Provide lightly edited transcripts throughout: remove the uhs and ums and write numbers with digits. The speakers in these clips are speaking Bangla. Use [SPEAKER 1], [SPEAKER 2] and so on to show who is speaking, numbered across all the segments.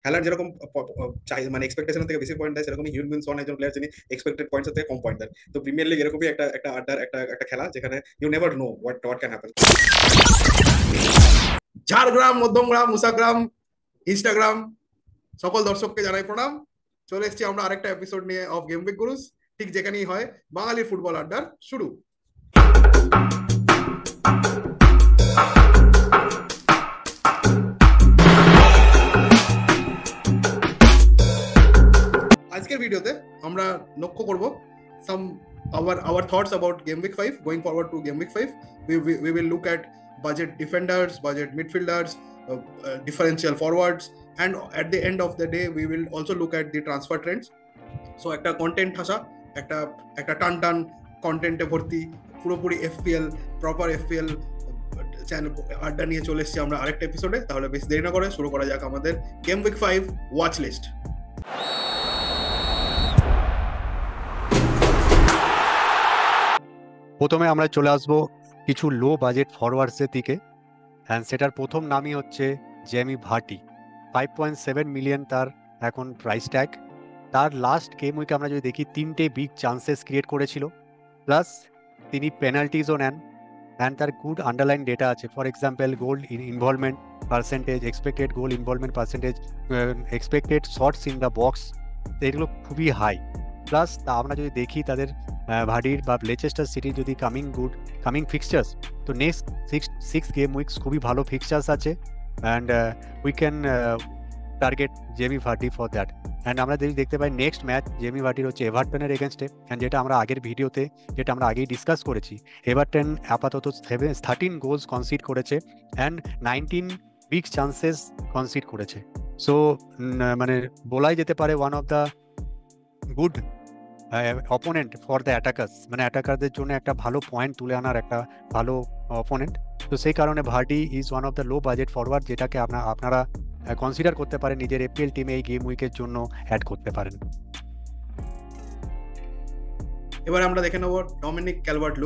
[SPEAKER 1] খেলার যেরকম চাই মানে এক্সপেকটেশন থেকে বেশি পয়েন্ট দেয়, সেরকম হিউম্যান সন একজন প্লেয়ার যিনি এক্সপেক্টেড পয়েন্টস থেকে কম পয়েন্ট দেয়। তো প্রিমিয়ার লিগ এরকমই একটা একটা আড্ডার একটা একটা খেলা যেখানে you never know what can happen. Jhargram, Madhyamgram, Musagram, Instagram সকল দর্শককে জানাই প্রণাম। চলে এসেছি আমরা আরেকটা এপিসোড নিয়ে অফ গেম উইক গুরুস, ঠিক যেখানেই হয় বাঙালির ফুটবল আড্ডার শুরু। আজকের ভিডিওতে আমরা লক্ষ্য করব some our thoughts about game week 5 going forward to game week 5. We will look at budget defenders, budget midfielders, differential forwards, and at the end of the day we will also look at the transfer trends. So একটা কন্টেন্ট ঠাসা, একটা একটা টান টান কন্টেন্টে ভর্তি পুরোপুরি এফপিএল প্রপার এফপিএল চ্যানেল আড্ডা নিয়ে চলে এসেছি আমরা আরেকটা এপিসোডে। তাহলে বেশি দেরি না করে শুরু করা যাক আমাদের গেম উইক 5 ওয়াচ লিস্ট।
[SPEAKER 2] প্রথমে আমরা চলে আসবো কিছু লো বাজেট ফরওয়ার্ডসের দিকে, অ্যান্ড সেটার প্রথম নামই হচ্ছে জেমি ভার্টি। 5.7 মিলিয়ন তার এখন প্রাইস ট্যাগ। তার লাস্ট গেম উইকে আমরা যদি দেখি 3টে বিগ চান্সেস ক্রিয়েট করেছিল, প্লাস তিনি পেনাল্টিজও নেন, অ্যান্ড তার গুড আন্ডারলাইন ডেটা আছে। For example goal involvement percentage, expected goal involvement percentage, expected shots in the box, এগুলো খুবই হাই। প্লাস আমরা যদি দেখি তাদের ভার্ডির বা লেচেস্টার সিটির যদি কামিং ফিক্সচার্স, তো নেক্সট সিক্স গেম উইকস খুবই ভালো ফিক্সচার্স আছে, and we can target Jamie Vardy for that. And আমরা যদি দেখতে পাই নেক্সট ম্যাচ জেমি ভার্ডির হচ্ছে এভারটনের এগেনস্টে, অ্যান্ড যেটা আমরা আগের ভিডিওতে যেটা আমরা আগেই ডিসকাস করেছি, এভারটন আপাতত 13 গোলস কনসিড করেছে অ্যান্ড 19 বিগ চান্সেস কনসিড করেছে। সো মানে বলাই যেতে পারে one of the good opponent for the attackers, মানে অ্যাটাকারদের জন্য একটা ভালো পয়েন্ট তুলে আনার একটা ভালো অপোনেন্ট। তো সেই কারণে Vardy is one of the low budget forward, যেটাকে আপনারা কনসিডার করতে পারেন নিজের এপিএল টিমে এই গেম উইকের জন্য অ্যাড করতে পারেন।
[SPEAKER 1] এবার আমরা দেখে নেব ডমিনিক ক্যালভার্ট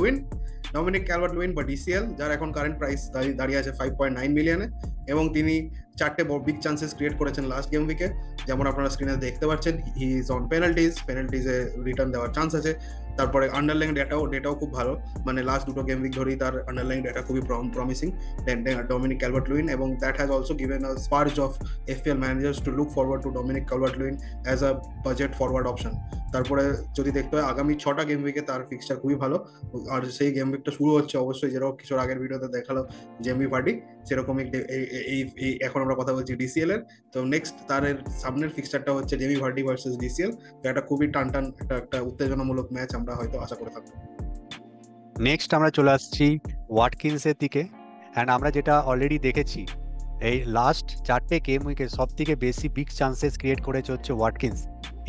[SPEAKER 1] লুইন বা ডিসিএল, যার এখন কারেন্ট প্রাইস দাঁড়িয়ে আছে 5.9 মিলিয়নে, এবং তিনি 4টে বিগ চান্সেস ক্রিয়েট করেছেন লাস্ট গেম উইকে। যেমন আপনারা স্ক্রিনে দেখতে পাচ্ছেন, হি ইজ অন পেনাল্টিজে রিটার্ন দেওয়ার চান্স আছে। তারপরে আন্ডারলাইন ডেটাও খুব ভালো, মানে লাস্ট দুটো গেম উইক ধরেই তার আন্ডারলাইন ডেটা খুবই প্রমিসিং ডমিনিক ক্যালভার্ট লুইন, এবং that has also given a splurge of FPL managers to look forward to Dominic Calvert Lewin as a budget forward option. তারপরে যদি দেখতে হয় আগামী 6টা গেম উইকে তার ফিক্সচার খুবই ভালো, আর সেই গেম উইকটা শুরু হচ্ছে অবশ্যই যেরকম কিছুর আগের ভিডিওতে দেখালো জেমি ভার্ডি, সেরকমই এই এখন আমরা কথা বলছি ডিসিএল এর। তো নেক্সট তার সামনের ফিক্সচারটা হচ্ছে জেমি ভার্ডি ভার্সেস ডিসিএল, তো এটা খুবই টান একটা উত্তেজনামূলক ম্যাচ আমরা হয়তো আশা করে থাকবো।
[SPEAKER 2] নেক্সট আমরা চলে আসছি ওয়াটকিন্সের দিকে, অ্যান্ড আমরা যেটা অলরেডি দেখেছি এই লাস্ট 4টে গেম উইকে সব থেকে বেশি বিগ চান্সেস ক্রিয়েট করেছে হচ্ছে ওয়াটকিন্স,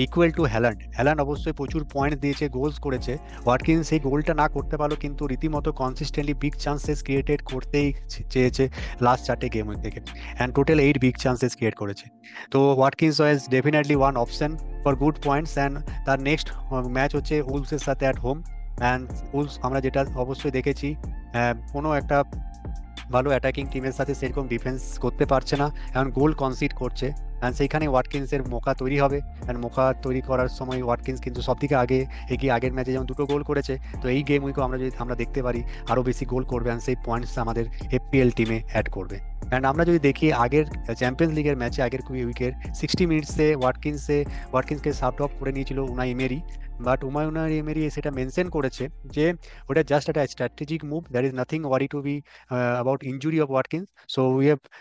[SPEAKER 2] ইকুয়াল টু হ্যালান্ড অবশ্যই প্রচুর পয়েন্ট দিয়েছে, গোলস করেছে। ওয়াটকিন্স সেই গোলটা না করতে পারলো, কিন্তু রীতিমতো কনসিস্টেন্টলি বিগ চান্সেস ক্রিয়েটেড করতেই চেয়েছে লাস্ট 4টে গেম উইক থেকে, and total 8 big chances create করেছে। তো Watkins was definitely one option for good points, and তার নেক্সট ম্যাচ হচ্ছে উলসের সাথে অ্যাট হোম, অ্যান্ড উলস আমরা যেটা অবশ্যই দেখেছি কোনো একটা ভালো অ্যাটাকিং টিমের সাথে সেরকম ডিফেন্স করতে পারছে না, এখন গোল কনসিড করছে, অ্যান্ড সেইখানে ওয়াটকিন্সের মোকা তৈরি হবে। অ্যান্ড মোকা তৈরি করার সময় ওয়াটকিন্স কিন্তু সব থেকে আগে এগিয়ে, আগের ম্যাচে যেমন 2টো গোল করেছে, তো এই গেম উইকেও আমরা দেখতে পারি আরও বেশি গোল করবে, অ্যান্ড সেই পয়েন্টস আমাদের এপিএল টিমে অ্যাড করবে। অ্যান্ড আমরা যদি দেখি আগের চ্যাম্পিয়ন্স লিগের ম্যাচে আগের উইকের 60 মিনিটসে ওয়াটকিন্সকে সাব অফ করে নিয়েছিল Unai Emery, but Unai Emery সেটা মেনশন করেছে যে ওটা জাস্ট একটা strategic move, there is nothing worry to be about injury of Watkins. So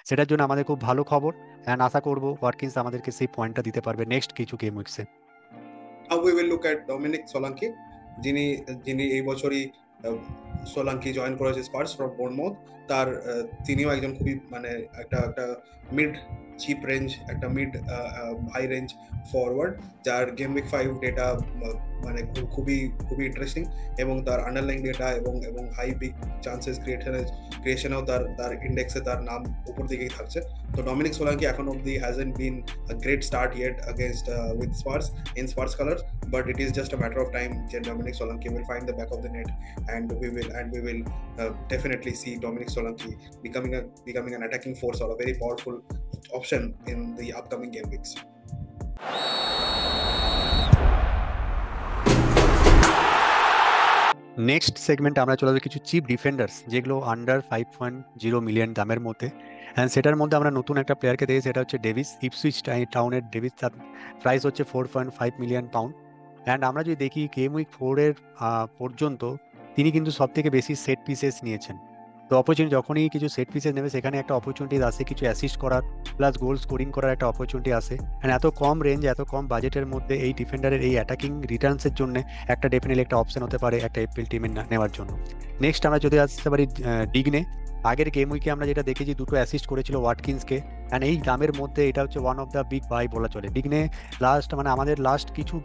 [SPEAKER 2] সেটার জন্য আমাদের খুব ভালো খবর, অ্যান্ড আশা করবো ওয়াটকিন্স আমাদেরকে সেই পয়েন্টটা দিতে পারবে নেক্সট কিছু game উইকসে।
[SPEAKER 1] Now we will look at Dominic Solanke, যিনি এই বছরই সোলাঙ্কি জয়েন করেছে স্পার্স ফ্রম বোর্নমাউথ। তিনিও একজন খুবই মানে একটা মিড চিপ রেঞ্জ, একটা মিড হাই রেঞ্জ ফরওয়ার্ড, যার গেম উইক 5 ডেটা মানে খুবই ইন্টারেস্টিং, এবং তার আন্ডারলাইন ডেটা এবং হাই বিগ চান্সেস ক্রিয়েশনেও তার ইন্ডেক্সে তার নাম উপর দিকেই থাকছে। তো ডমিনিক সোলাঙ্কি এখন অব্দি hasn't been a great start yet against with Spurs in Spurs colors, but it is just a matter of time that Dominic Solanke will find the back of the net, and we will definitely see Dominic Solanke becoming an attacking force or a very powerful option in the upcoming game weeks.
[SPEAKER 2] Next segment আমরা চলে যাবো কিছু চিপ ডিফেন্ডার্স যেগুলো আন্ডার 5.0 মিলিয়ন দামের মধ্যে, অ্যান্ড সেটার মধ্যে আমরা নতুন একটা প্লেয়ারকে দেখি, সেটা হচ্ছে ডেভিস, ইপসুইচ টাউনের ডেভিস। তার প্রাইস হচ্ছে 4.5 মিলিয়ন পাউন্ড। অ্যান্ড আমরা যদি দেখি গেম উইক 4 এর পর্যন্ত তিনি কিন্তু সব থেকে বেশি সেট পিসেস নিয়েছেন। তো অপরচুনিটি যখনই কিছু সেট পিসেস নেবে সেখানে একটা অপরচুনিটি আসে কিছু অ্যাসিস্ট করার প্লাস গোল স্কোরিং করার একটা অপরচুনিটি আসে। অ্যান্ড এত কম রেঞ্জ এত কম বাজেটের মধ্যে এই ডিফেন্ডারের এই অ্যাটাকিং রিটার্নসের জন্য একটা ডেফিনেটলি একটা অপশন হতে পারে একটা এপিএল টিমে নেওয়ার জন্য। নেক্সট আমরা যদি আসতে পারি ডিগনে। আগের গেম উইকে আমরা যেটা দেখেছি দুটো অ্যাসিস্ট করেছিল ওয়াটকিন্সকে, অ্যান্ড এই দামের মধ্যে এটা হচ্ছে one of the big buy বলা চলে। ডিগনে লাস্ট আমাদের লাস্ট কিছু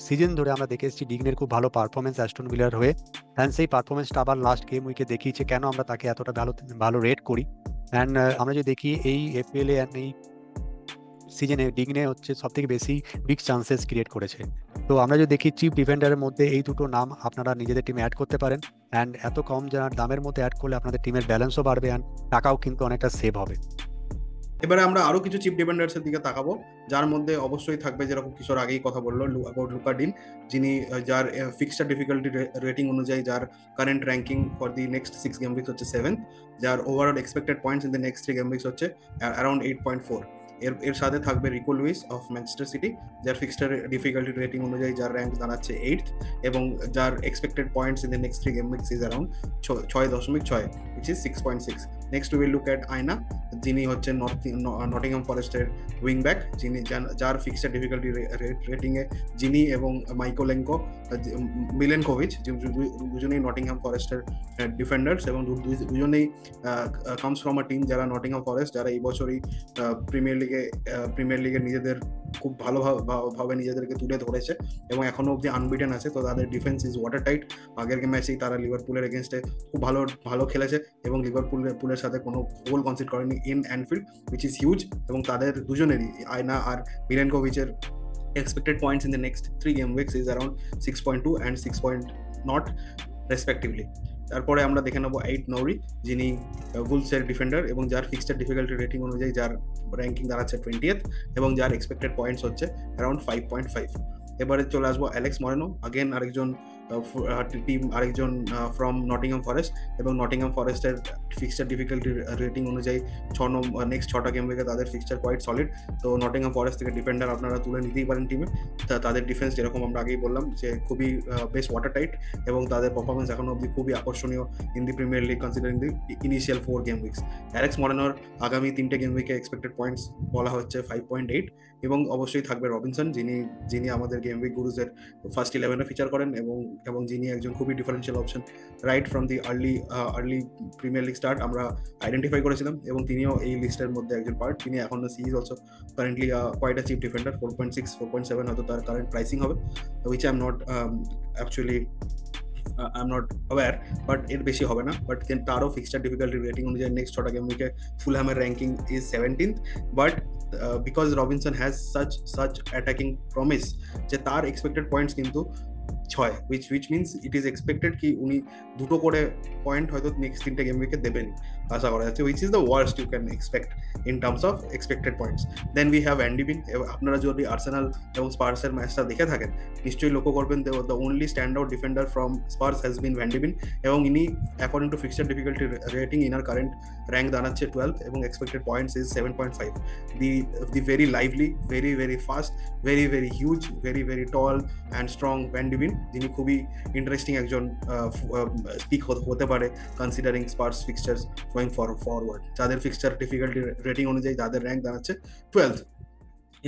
[SPEAKER 2] সিজন ধরে আমরা দেখে এসেছি ডিগনের খুব ভালো পারফরমেন্স অ্যাস্টন ভিলার হয়ে, অ্যান্ড সেই পারফরমেন্সটা আবার লাস্ট গেম উইকে দেখিয়েছে কেন আমরা তাকে এতটা ভালো রেট করি। অ্যান্ড আমরা যদি দেখি এই এপিএল এ এই সিজনে ডিগনে হচ্ছে সব থেকে বেশি বিগ চান্সেস ক্রিয়েট করেছে। তো আমরা যদি দেখি চিপ ডিফেন্ডারের মধ্যে এই দুটো নাম আপনারা নিজেদের টিমে অ্যাড করতে পারেন, অ্যান্ড এত কম দামের মধ্যে অ্যাড করলে আপনাদের টিমের ব্যালেন্সও বাড়বে অ্যান্ড টাকাও কিন্তু অনেকটা সেভ হবে।
[SPEAKER 1] এবারে আমরা আরো কিছু চিপ ডিফেন্ডার্স এর দিকে তাকাবো, যার মধ্যে অবশ্যই থাকবে যেরকম কিশোর আগেই কথা বললো অ্যাবাউট লুকা ডিন, যিনি যার ফিক্সচার ডিফিকাল্টি রেটিং অনুযায়ী যার current ranking for the next 6 game weeks হচ্ছে 7, যার overall expected points in the next 3 game weeks হচ্ছে অ্যারাউন্ড 8.4। এর সাথে থাকবে Rico Lewis of Manchester City, যার ফিক্সচার ডিফিকাল্টি রেটিং অনুযায়ী যার র্যাঙ্ক দাঁড়াচ্ছে 8th, এবং যার expected points in the next 3 game weeks is around 6.6 which is 6.6. Next will look at Aina, যিনি হচ্ছেন নটিংহাম ফরেস্টের উইং ব্যাক, যিনি যার ফিক্সচার ডিফিকাল্টি রেটিং এ যিনি এবং মাইকোলেঙ্কো মিলেনকোভিচ দুজনেই নটিংহাম ফরেস্টের ডিফেন্ডার্স, এবং দুজনেই কামস ফ্রম আ টিম যারা নটিংহাম ফরেস্ট, যারা এই বছরই প্রিমিয়ার লিগে নিজেদের খুব ভালোভাবে নিজেদেরকে তুলে ধরেছে এবং এখনো অব্দি আনবিটেন আছে। তো তাদের ডিফেন্স ইজ ওয়াটার টাইট। আগের ম্যাচেই তারা লিভারপুলের এগেনস্টে খুব ভালো খেলেছে এবং লিভারপুলের সাথে কোনো গোল কনসিড করেনি in Anfield, which is huge. এবং তাদের দুজনেরই আয়না আর মিলেনকোভিচের expected points in the next 3 game weeks is around 6.2 and 6.0 respectively. তারপরে আমরা দেখে নেবো 8 নৌরি, যিনি উলভসের ডিফেন্ডার এবং যার ফিক্সচার ডিফিকাল্টি রেটিং অনুযায়ী যার র্যাঙ্কিং দাঁড়াচ্ছে 20th এবং যার এক্সপেক্টেড পয়েন্টস হচ্ছে অ্যারাউন্ড 5.5। এবারে চলে আসবো অ্যালেক্স মরেনো, আগেন আরেকজন ফ্রম নটিংহাম ফরেস্ট, এবং নটিংহাম ফরেস্টের ফিক্সচার ডিফিকাল্টি রেটিং অনুযায়ী নেক্সট 6টা গেম থেকে তাদের ফিক্সচার কোয়াইট সলিড। তো নটিংহাম ফরেস্ট থেকে ডিফেন্ডার আপনারা তুলে নিতেই পারেন টিমে। তাদের ডিফেন্স যেরকম আমরা আগেই বললাম যে খুবই বেশ ওয়াটার টাইট এবং তাদের পারফরমেন্স এখনো অবধি খুবই আকর্ষণীয় in the premier league considering the initial 4 game weeks. Alex মরেনোর আগামী 3টে গেম উইকে এক্সপেক্টেড পয়েন্টস বলা হচ্ছে 5.8, এবং অবশ্যই থাকবে রবিনসন, যিনি আমাদের গেম উইক গুরুজের ফার্স্ট 11-এ ফিচার করেন এবং যিনি একজন খুবই differential option right from the early premier league start আমরা আইডেন্টিফাই করেছিলাম, এবং তিনিও এই লিস্টের মধ্যে একজন পার্ট। তিনি এখন she is also currently quite a cheap defender, 4.6 4.7 হয়তো তার কারেন্ট প্রাইসিং হবে, which I am not actually I'm not aware, but এর বেশি হবে না। বাট তারও ফিক্সচার ডিফিকাল্টি রেটিং অনুযায়ী নেক্সট 6টা গেম উইকে ফুলহ্যামের ranking is 17th, but because Robinson has such attacking promise যে তার এক্সপেক্টেড পয়েন্টস কিন্তু 6, which means it is expected কি উনি দুটো করে পয়েন্ট হয়তো নেক্সট 3টে গেম উইকে দেবেন আশা করা যাচ্ছে, which is the worst you can expect in terms of expected points. Then we have Andy Bean. আপনারা যদি আর্সেনাল এবং স্পার্সের ম্যাচটা দেখে থাকেন নিশ্চয়ই লক্ষ্য করবেন the only standout defender from Spurs has been Van de Beek, এবং ইনি according to fixture difficulty rating inner current rank দাঁড়াচ্ছে 12th এবং expected points is 7.5. the very lively, very fast, very huge, very tall and strong Van de Beek, যিনি খুবই ইন্টারেস্টিং একজন স্পিক হতে পারে কনসিডারিং স্পার্স ফিক্সচার্স গোয়িং ফরওয়ার্ড, যাদের ফিক্সচার ডিফিকাল্টি রেটিং অনুযায়ী যাদের র্যাঙ্ক দাঁড়াচ্ছে 12th।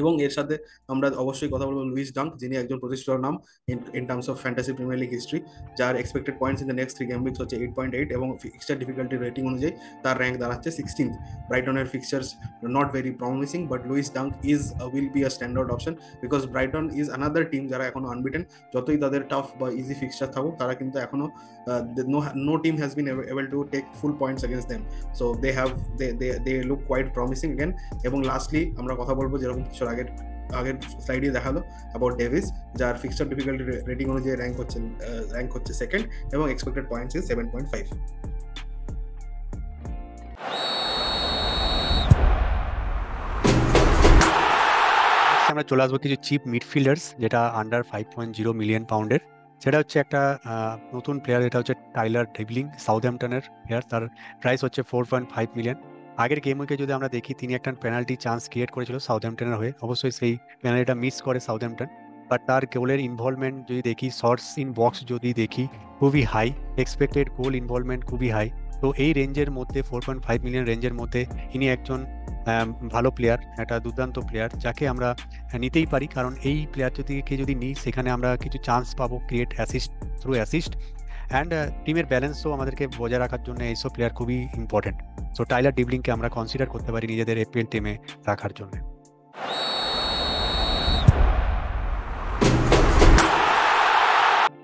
[SPEAKER 1] এবং এর সাথে আমরা অবশ্যই কথা বলবো লুইস ডাঙ্ক, যিনি একজন প্রতিষ্ঠিত নাম in terms of fantasy premier league history, যার expected points in the next 3 game weeks হচ্ছে 8.8 এবং ফিক্সচার ডিফিকাল্টি রেটিং অনুযায়ী তার র্যাঙ্ক দাঁড়াচ্ছে 16th। ব্রাইটনের fixtures not very promising, but Lewis Dunk will be a standard option because Brighton is another team যারা এখনো আনবিটেন। যতই তাদের টাফ বা ইজি ফিক্সচার থাকুক, তারা কিন্তু এখনো no team has been able to take full points against them, so they look quite promising again. এবং লাস্টলি আমরা কথা বলবো যেরকম কিছু আগের স্লাইডে দেখালো অ্যাবাউট ডেভিস, যার ফিক্সচার ডিফিকাল্টি রেটিং অনুযায়ী র্যাঙ্ক হচ্ছে 2nd এবং এক্সপেক্টেড পয়েন্টস ইজ 7.5।
[SPEAKER 2] আমরা চলে আসবো কিছু চিপ মিডফিল্ডার্স যেটা আন্ডার 5.0 মিলিয়ন পাউন্ডের। সেটা হচ্ছে একটা নতুন প্লেয়ার, এটা হচ্ছে টাইলার ডেভলিং, সাউথহ্যাম্পটনের প্লেয়ার। তার প্রাইস হচ্ছে 4.5 মিলিয়ন। আগের গেম উইকে যদি আমরা দেখি, তিনি একটা পেনাল্টি চান্স ক্রিয়েট করেছিল সাউথহ্যাম্পটনের হয়ে, অবশ্যই সেই পেনাল্টিটা মিস করে সাউথহ্যাম্পটন। বাট তার গোলের ইনভলভমেন্ট যদি দেখি, শর্টস ইন বক্স যদি দেখি, খুবই হাই, এক্সপেক্টেড গোল ইনভলভমেন্ট খুবই হাই। তো এই রেঞ্জের মধ্যে 4.5 মিলিয়ন রেঞ্জের মধ্যে ইনি একজন ভালো প্লেয়ার, একটা দুর্দান্ত প্লেয়ার যাকে আমরা নিতেই পারি। কারণ এই প্লেয়ার যদি নিই, সেখানে আমরা কিছু চান্স পাবো ক্রিয়েট থ্রু অ্যাসিস্ট, অ্যান্ড টিমের ব্যালেন্সও আমাদেরকে বজায় রাখার জন্য এইসব প্লেয়ার খুবই ইম্পর্টেন্ট। সো টাইলার ডিবলিংকে আমরা কনসিডার করতে পারি নিজেদের এপিএল টিমে রাখার জন্য।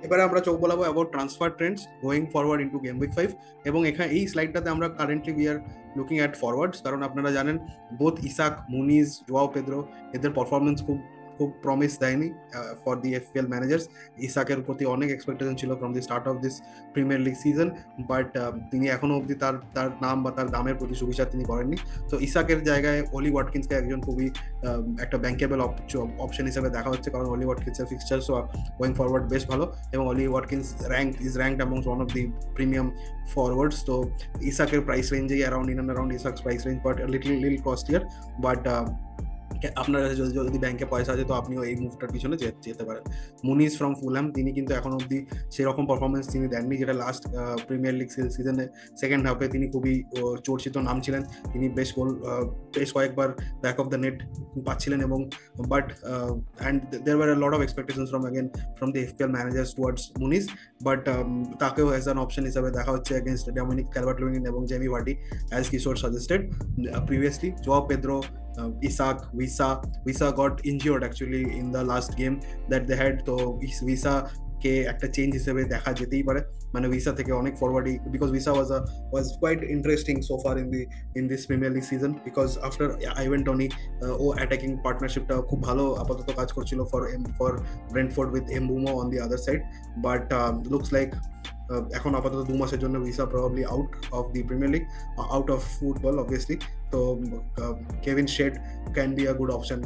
[SPEAKER 1] এবারে আমরা চোখ বলাবো about transfer trends going forward into game week 5। এবং এখানে এই স্লাইডটাতে আমরা currently we are looking at forwards, কারণ আপনারা জানেন both Isak, Muniz, Joao Pedro, এদের পারফরমেন্স খুব প্রমিস দেয়নি ফর দি এফপিএল ম্যানেজার্স। ইসাকের প্রতি অনেক এক্সপেকটেশন ছিল from the start of this premier league season, but তিনি এখনো অবধি তার নাম বা তার দামের প্রতি সুবিচার তিনি করেননি। তো ইসাকের জায়গায় অলি ওয়াটকিন্সকে একজন খুবই একটা ব্যাঙ্কেবল অপশন হিসেবে দেখা হচ্ছে, কারণ অলি ওয়াটকিন্সের ফিক্সচার্সও গোয়িং ফরওয়ার্ড বেশ ভালো, এবং Ollie Watkins ranked amongst one of the premium forwards. তো ইসাকের প্রাইস রেঞ্জেই around in and around Isak's price range, but little costlier. But আপনার কাছে যদি ব্যাংকে পয়সা আছে তো আপনিও এই মুভটার পিছনে যেতে পারেন। মুনিজ ফ্রম ফুলহ্যাম, তিনি কিন্তু এখন অব্দি সেরকম পারফরমেন্স তিনি দেননি, যেটা লাস্ট প্রিমিয়ার লিগ সিজনে সেকেন্ড হাফে তিনি খুবই চর্চিত নাম ছিলেন। তিনি বেশ কয়েকবার ব্যাক অফ দ্য নেট পাচ্ছিলেন, এবং but and there were a lot of expectations from the FPL managers towards Muniz, but তাকেও অ্যাজ অ্যান অপশন হিসাবে দেখা হচ্ছে এগেনস্ট ডমিনিক ক্যালভার্ট-লুইন এবং Jamie Vardy, as Kishore suggested previously. Joao Pedro, Isak, Visa got injured actually in the last game that they had, তো Visa কে একটা চেঞ্জ হিসেবে দেখা যেতেই পারে, মানে ভিসা থেকে অনেক ফরওয়ার্ডই, because Wissa was quite interesting so far in this Premier League season, because after Ivan Toney ও অ্যাটাকিং পার্টনারশিপটা খুব ভালো আপাতত কাজ করছিল for Brentford with Mbeumo on the other side, but looks like এখন আপাতত 2 মাসের জন্য Wissa probably out of the premier league, out of football obviously. তো Kevin Schade can be a good option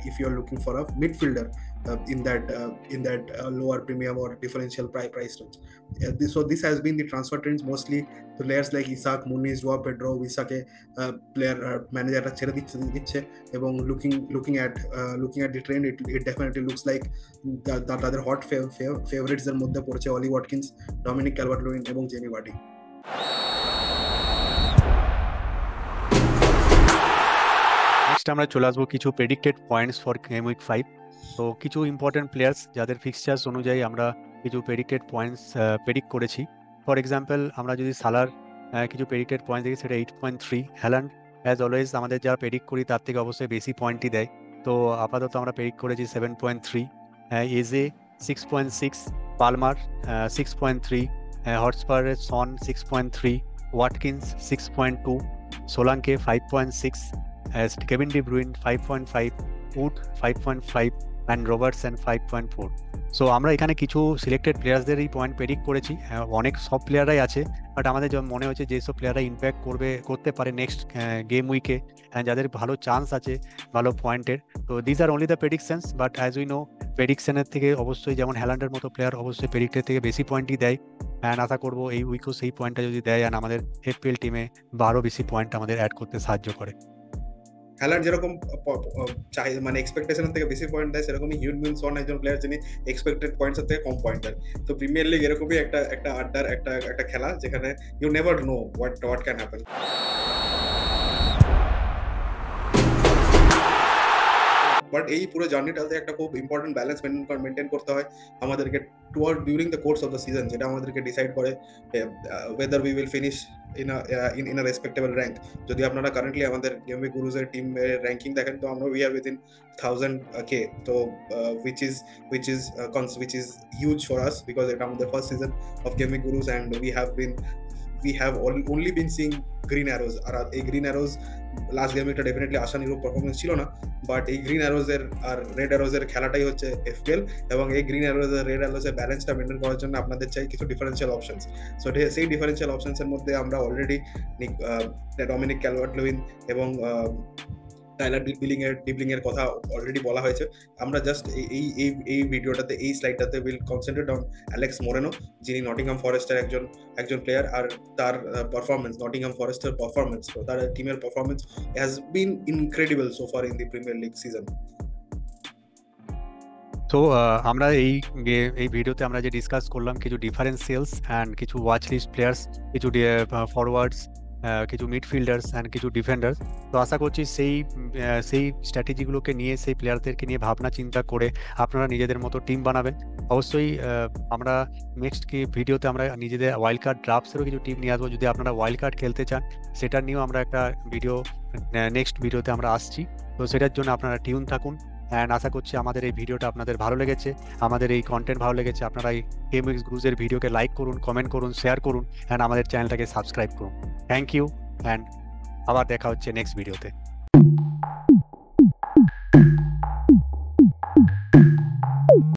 [SPEAKER 1] if you are looking for a midfielder in that lower premium or differential price range. So this has been the transfer trends, mostly players like Isak, Muniz, Joao Pedro, Visake player manager ছেড়ে দিচ্ছে, এবং looking at the trend, it definitely looks like তাদের hot favorites এর মধ্যে পড়ছে অলি ওয়াটকিন্স, ডমিনিক ক্যালভার্ট-লুইন এবং জেমি ভার্ডি।
[SPEAKER 2] নেক্সট আমরা চলে আসবো কিছু predicted points for game week 5। তো কিছু ইম্পর্টেন্ট প্লেয়ার্স যাদের ফিক্সচার্স অনুযায়ী আমরা কিছু প্রেডিক্টেড পয়েন্টস প্রেডিক্ট করেছি। ফর এক্সাম্পল, আমরা যদি সালার কিছু প্রেডিক্টেড পয়েন্ট দেখি, সেটা 8.3। হ্যালান্ড অ্যাজ অলওয়েজ আমাদের যারা প্রেডিক্ট করি তার থেকে অবশ্যই বেশি পয়েন্টই দেয়, তো আপাতত আমরা প্রেডিক্ট করেছি 7.3। এজে 6.6, পালমার 6.3, হটস্পারের Son 6.3, Watkins 6.2, Solanke 5.6, Kevin De Bruyne 5.5, Wood 5.5 and Robertson 5.4। So আমরা এখানে কিছু সিলেক্টেড প্লেয়ার্সদের এই পয়েন্ট প্রেডিক্ট করেছি। অনেক সব প্লেয়াররাই আছে, বাট আমাদের মনে হচ্ছে যেসব প্লেয়াররা ইম্প্যাক্ট করতে পারে নেক্সট গেম উইকে, যাদের ভালো চান্স আছে ভালো পয়েন্টের। তো these are only the predictions, but as we know প্রেডিকশনের থেকে অবশ্যই, যেমন হ্যালান্ডের মতো প্লেয়ার অবশ্যই প্রেডিক্টের থেকে বেশি পয়েন্টই দেয়, অ্যান্ড আশা করবো এই উইকেও সেই পয়েন্টটা যদি দেয়, অ্যান্ড আমাদের এফপিএল টিমে আরও বেশি পয়েন্ট আমাদের অ্যাড করতে সাহায্য করে।
[SPEAKER 1] হ্যালান্ড যেরকম মানে এক্সপেকটেশনের থেকে বেশি পয়েন্ট দেয়, সেরকমই হিউন-মিন সন একজন প্লেয়ার যিনি এক্সপেক্টেড পয়েন্টসের থেকে কম পয়েন্ট দেয়। তো প্রিমিয়ার লিগ এরকমই একটা আড্ডার একটা খেলা, যেখানে you never know what can happen. But এই পুরো জার্নিটাতে একটা খুব ইম্পর্টেন্ট ব্যালেন্স মেনটেন করতে হয় আমাদেরকে during the course of the season, যেটা আমাদেরকে ডিসাইড করে whether we will finish in a respectable rank. যদি আপনারা কারেন্টলি আমাদের গেম উইক গুরুজের টিম র্যাঙ্কিং দেখেন, তো আমরা we are within 1000k, তো which is huge for us, because এটা আমাদের first season of game week gurus, and we have only been seeing green arrows, আর এই গ্রিন অ্যারোজ লাস্ট গেমে একটা ডেফিনেটলি আশানুরূপ পারফরমেন্স ছিল না, বাট এই গ্রিন অ্যারোজের আর রেড অ্যারোজের খেলাটাই হচ্ছে এফপিএল, এবং এই গ্রিন অ্যারোজ আর রেড অ্যারোজের ব্যালেন্সটা মেনটেন করার জন্য আপনাদের চাই কিছু ডিফারেন্সিয়াল অপশনস। সো সেই ডিফারেন্সিয়াল অপশনসের মধ্যে আমরা অলরেডি ডমিনিক ক্যালভার্ট-লুইন এবং টাইলার ডিবলিং এর কথা অলরেডি বলা হয়েছে। আমরা জাস্ট এই ভিডিওটাতে, এই স্লাইডটাতে will concentrate on Alex Moreno, যিনি নটিংহাম ফরেস্টের একজন প্লেয়ার, আর তার পারফরমেন্স, নটিংহাম ফরেস্টের পারফরমেন্স, তার টিমের performance has been incredible so far in the premier league season.
[SPEAKER 2] তো আমরা এই ভিডিওতে আমরা যে ডিসকাস করলাম কিছু ডিফারেন্সিয়ালস অ্যান্ড কিছু ওয়াচ লিস্ট প্লেয়ার্স, কিছু ফরওয়ার্ডস, কিছু মিডফিল্ডার্স অ্যান্ড কিছু ডিফেন্ডার্স। তো আশা করছি সেই স্ট্র্যাটেজিগুলোকে নিয়ে, সেই প্লেয়ারদেরকে নিয়ে ভাবনা চিন্তা করে আপনারা নিজেদের মতো টিম বানাবেন। অবশ্যই আমরা নেক্সট ভিডিওতে আমরা নিজেদের ওয়াইল্ড কার্ড ড্রাফটসেরও কিছু টিম নিয়ে আসবো। যদি আপনারা ওয়াইল্ড কার্ড খেলতে চান সেটা নিয়েও আমরা একটা ভিডিও নেক্সট ভিডিওতে আমরা আসছি। তো সেটার জন্য আপনারা টিউন থাকুন। অ্যান্ড আশা করছি আমাদের এই ভিডিওটা আপনাদের ভালো লেগেছে, আমাদের এই কন্টেন্ট ভালো লেগেছে। আপনারা এই কেএমএক্স গ্রুজের ভিডিওকে লাইক করুন, কমেন্ট করুন, শেয়ার করুন, অ্যান্ড আমাদের চ্যানেলটাকে সাবস্ক্রাইব করুন। থ্যাংক ইউ, অ্যান্ড আবার দেখা হচ্ছে নেক্সট ভিডিওতে।